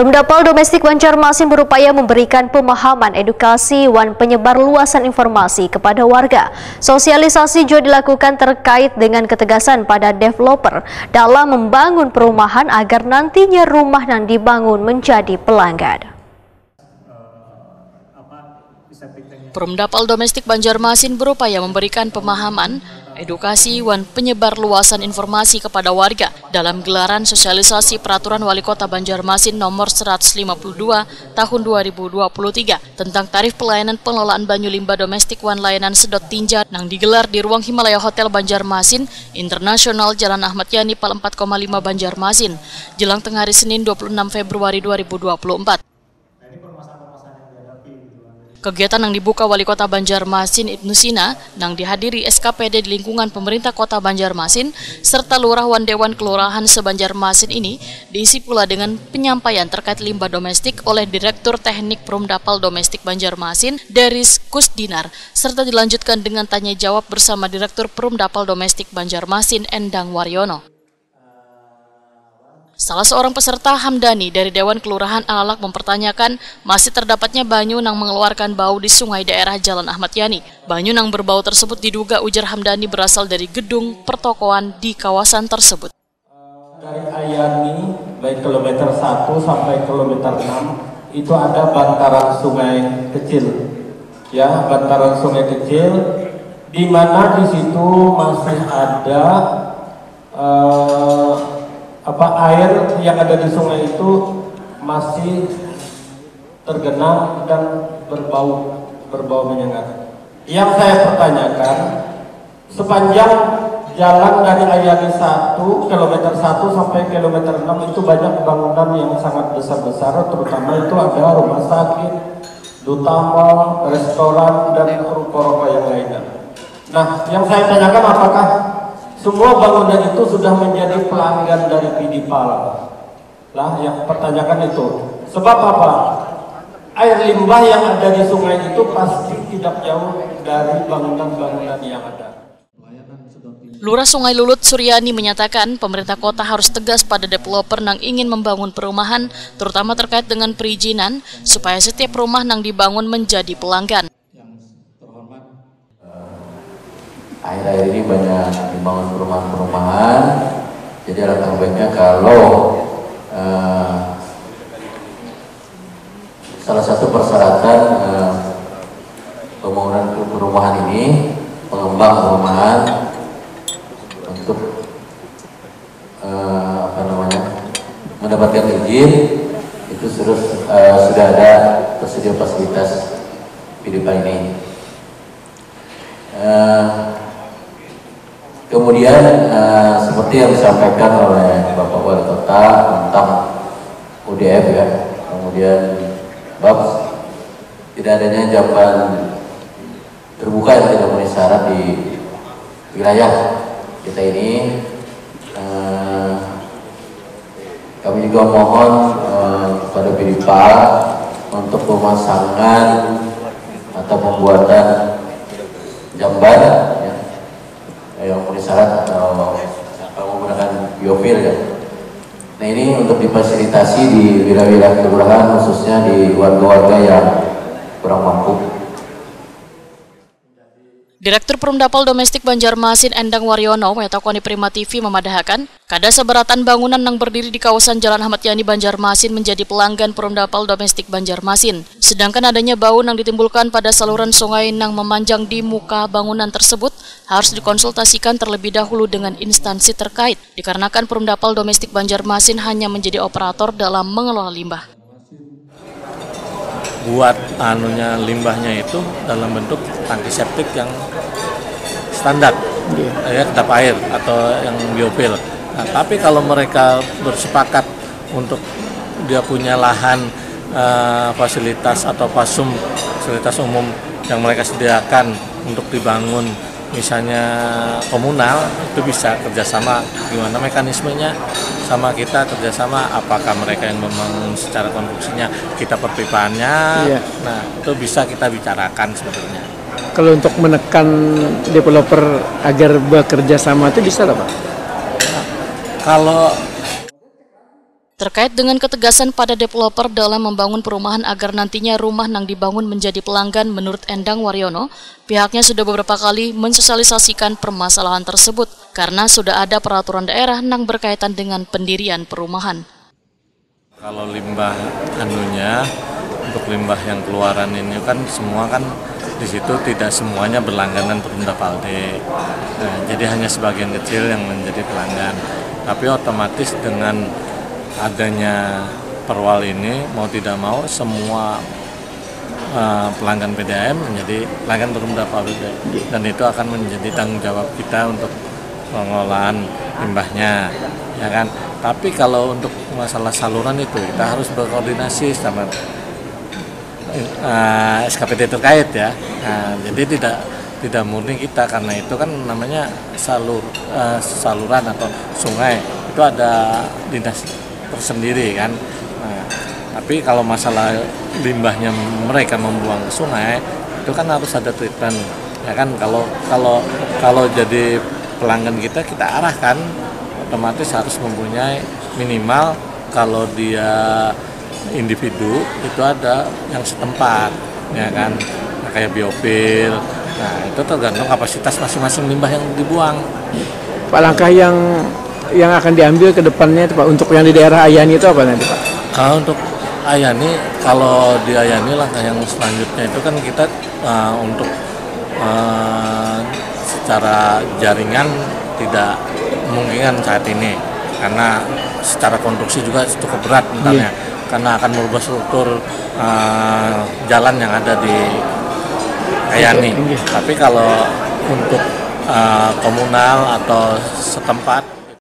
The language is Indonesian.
Perumdapal Domestik Banjarmasin berupaya memberikan pemahaman edukasi dan penyebar luasan informasi kepada warga. Sosialisasi juga dilakukan terkait dengan ketegasan pada developer dalam membangun perumahan agar nantinya rumah yang dibangun menjadi pelanggan. Perumdapal Domestik Banjarmasin berupaya memberikan pemahaman, edukasi, dan penyebar luasan informasi kepada warga dalam gelaran sosialisasi Peraturan Wali Kota Banjarmasin Nomor 152 Tahun 2023 tentang tarif pelayanan pengelolaan banyu limbah domestik wan layanan sedot tinja yang digelar di ruang Himalaya Hotel Banjarmasin Internasional Jalan Ahmad Yani Pal 4,5 Banjarmasin jelang tengah hari Senin 26 Februari 2024. Kegiatan yang dibuka Wali Kota Banjarmasin Ibnu Sina yang dihadiri SKPD di lingkungan pemerintah Kota Banjarmasin serta Lurah wan Dewan Kelurahan se-Banjarmasin ini diisi pula dengan penyampaian terkait limbah domestik oleh Direktur Teknik Perumdapal Domestik Banjarmasin Deris Kusdinar serta dilanjutkan dengan tanya jawab bersama Direktur Perumdapal Domestik Banjarmasin Endang Waryono. Salah seorang peserta Hamdani dari Dewan Kelurahan Alalak mempertanyakan masih terdapatnya banyu yang mengeluarkan bau di sungai daerah Jalan Ahmad Yani. Banyu yang berbau tersebut diduga ujar Hamdani berasal dari gedung pertokoan di kawasan tersebut. Dari Ayani, baik kilometer 1 sampai kilometer 6, itu ada bantaran sungai kecil. Ya, bantaran sungai kecil, di mana di situ masih ada air yang ada di sungai itu masih tergenang dan berbau menyengat. Yang saya pertanyakan, sepanjang jalan dari Ayani 1, kilometer 1 sampai kilometer 6 itu banyak bangunan yang sangat besar-besar, terutama itu ada rumah sakit, duta mall, restoran, dan ruko-ruko yang lainnya. Nah, yang saya tanyakan apakah semua bangunan itu sudah menjadi pelanggan dari PDPAL? Lah, yang pertanyakan itu. Sebab apa? Air limbah yang ada di sungai itu pasti tidak jauh dari bangunan-bangunan yang ada. Lurah Sungai Lulut Suryani menyatakan pemerintah kota harus tegas pada developer yang ingin membangun perumahan, terutama terkait dengan perizinan, supaya setiap rumah yang dibangun menjadi pelanggan. Akhir-akhir ini banyak dibangun perumahan-perumahan, jadi alangkah baiknya kalau salah satu persyaratan pembangunan perumahan ini, pengembang perumahan untuk mendapatkan izin itu sudah ada tersedia fasilitas PDPAL ini. Kemudian seperti yang disampaikan oleh Bapak Wali Kota tentang UDF ya, kemudian tidak adanya jamban terbuka yang tidak memenuhi syarat di wilayah kita ini. Kami juga mohon kepada PDPAL untuk pemasangan atau pembuatan jamban ya, yang memenuhi syarat atau menggunakan biofil ya. Nah, ini untuk difasilitasi di wilayah-wilayah kelurahan, khususnya di warga-warga yang kurang mampu. Direktur Perumdapal Domestik Banjarmasin Endang Waryono metakoni Prima TV memadahkan kada seberatan bangunan yang berdiri di kawasan Jalan Ahmad Yani Banjarmasin menjadi pelanggan Perumdapal Domestik Banjarmasin. Sedangkan adanya bau yang ditimbulkan pada saluran sungai yang memanjang di muka bangunan tersebut harus dikonsultasikan terlebih dahulu dengan instansi terkait, dikarenakan Perumdapal Domestik Banjarmasin hanya menjadi operator dalam mengelola limbah. Buat limbahnya itu dalam bentuk tangki septik yang standar, ya, kedap air atau yang biofil. Nah, tapi kalau mereka bersepakat untuk dia punya lahan fasilitas atau fasilitas umum yang mereka sediakan untuk dibangun, misalnya komunal, itu bisa kerjasama. Gimana mekanismenya? Sama kita kerjasama, apakah mereka yang membangun secara konstruksinya, kita perpipaannya, iya. Nah itu bisa kita bicarakan sebetulnya. Kalau untuk menekan developer agar bekerja sama itu bisa lah Pak? Nah, kalau Terkait dengan ketegasan pada developer dalam membangun perumahan agar nantinya rumah yang dibangun menjadi pelanggan, menurut Endang Waryono, pihaknya sudah beberapa kali mensosialisasikan permasalahan tersebut karena sudah ada peraturan daerah yang berkaitan dengan pendirian perumahan. Kalau limbah untuk limbah yang keluaran ini kan semua kan di situ tidak semuanya berlangganan Perumda Palde. Nah, jadi hanya sebagian kecil yang menjadi pelanggan. Tapi otomatis dengan adanya perwal ini mau tidak mau semua pelanggan PDAM menjadi pelanggan Perumda Palde, dan itu akan menjadi tanggung jawab kita untuk pengelolaan limbahnya, ya kan. Tapi kalau untuk masalah saluran itu kita harus berkoordinasi sama SKPD terkait ya. Nah, jadi tidak murni kita, karena itu kan namanya saluran atau sungai itu ada dinas tersendiri kan. Nah, tapi kalau masalah limbahnya mereka membuang ke sungai itu kan harus ada treatment, ya kan. Kalau jadi pelanggan kita arahkan, otomatis harus mempunyai minimal, kalau dia individu itu ada yang setempat, ya kan. Nah, kayak biopil. Nah, itu tergantung kapasitas masing-masing limbah yang dibuang. Pak, langkah yang akan diambil ke depannya Pak untuk yang di daerah Ayani itu apa nanti Pak? Untuk Ayani, kalau di Ayani langkah yang selanjutnya itu kan kita untuk secara jaringan tidak memungkinkan saat ini, karena secara konstruksi juga cukup berat misalnya, karena akan merubah struktur jalan yang ada di Ayani. Tapi kalau untuk komunal atau setempat